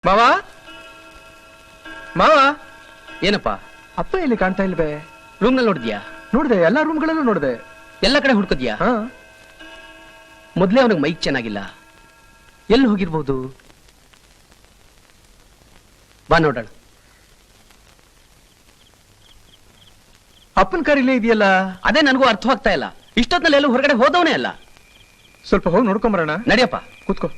ಮಾವ ಮಾವ, ಏನಪ್ಪ? ಅಪ್ಪ ಇಲ್ಲಿ ಕಾಣ್ತಾ ಇಲ್ವೇ? ರೂಮ್ ನಲ್ಲಿ ನೋಡಿದ್ಯಾ? ನೋಡಿದೆ, ಎಲ್ಲಾ ರೂಮ್ಗಳಲ್ಲೂ ನೋಡಿದೆ. ಎಲ್ಲ ಕಡೆ ಹುಡ್ಕದ್ಯಾ? ಹಾ, ಮೊದ್ಲೇ ಅವನಿಗೆ ಮೈಕ್ ಚೆನ್ನಾಗಿಲ್ಲ. ಎಲ್ಲಿ ಹೋಗಿರ್ಬೋದು? ಬಾ ನೋಡೋಣ. ಅಪ್ಪನ ಕಾರ್ ಇಲ್ಲೇ ಇದೆಯಲ್ಲ. ಅದೇ ನನಗೂ ಅರ್ಥವಾಗ್ತಾ ಇಲ್ಲ. ಇಷ್ಟೊತ್ತಿನಲ್ಲಿ ಎಲ್ಲೂ ಹೊರಗಡೆ ಹೋದವನೇ ಅಲ್ಲ. ಸ್ವಲ್ಪ ಹೋಗಿ ನೋಡ್ಕೊಂಬರೋಣ. ನಡಿಯಪ್ಪ, ಕೂತ್ಕೋ.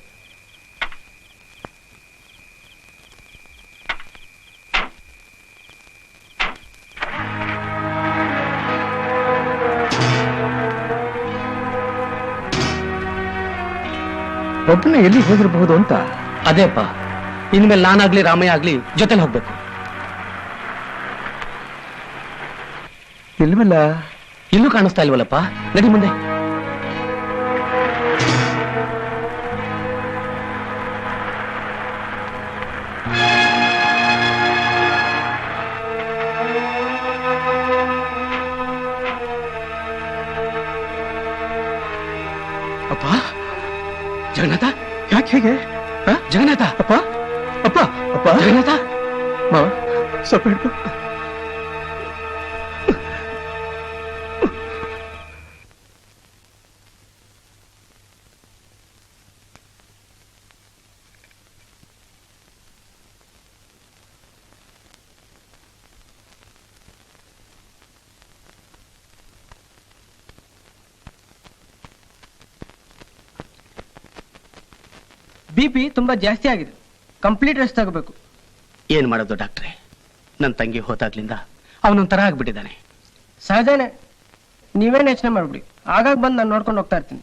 ಒಬ್ಬನೇ ಎಲ್ಲಿ ಹೋಗಿರಬಹುದು ಅಂತ. ಅದೇಪ್ಪ, ಇನ್ಮೇಲೆ ನಾನಾಗ್ಲಿ ರಾಮಯ್ಯ ಆಗ್ಲಿ ಜೊತೆಲಿ ಹೋಗ್ಬೇಕು. ಇಲ್ವಲ್ಲ. ಇಲ್ಲೂ ಕಾಣಿಸ್ತಾ ಇಲ್ವಲ್ಲಪ್ಪ. ನಡಿ ಮುಂದೆ. ಅಪ್ಪ, ಜಗನ್ನಾಥ, ಯಾಕೆ ಹೇಗೆ? ಜಗನ್ನಾಥ, ಅಪ್ಪ ಅಪ್ಪ ಅಪ್ಪ, ಜಗನ್ನಾಥ. ಮಾವ ಸ್ವಲ್ಪ ಹಿಡ್ಕೊ. BP ತುಂಬಾ ಜಾಸ್ತಿ ಆಗಿದೆ. ಕಂಪ್ಲೀಟ್ ರೆಸ್ಟ್ ತಗೋಬೇಕು. ಏನ್ ಮಾಡೋದು ಡಾಕ್ಟ್ರೆ? ನನ್ನ ತಂಗಿ ಹೋದಾಗ್ಲಿಂದ ಅವನೊಂಥರ ಆಗ್ಬಿಟ್ಟಿದ್ದಾನೆ. ಸಹಜನೇ, ನೀವೇನು ಯೋಚನೆ ಮಾಡ್ಬಿಡಿ. ಆಗಾಗ ಬಂದು ನಾನು ನೋಡ್ಕೊಂಡು ಹೋಗ್ತಾ ಇರ್ತೀನಿ.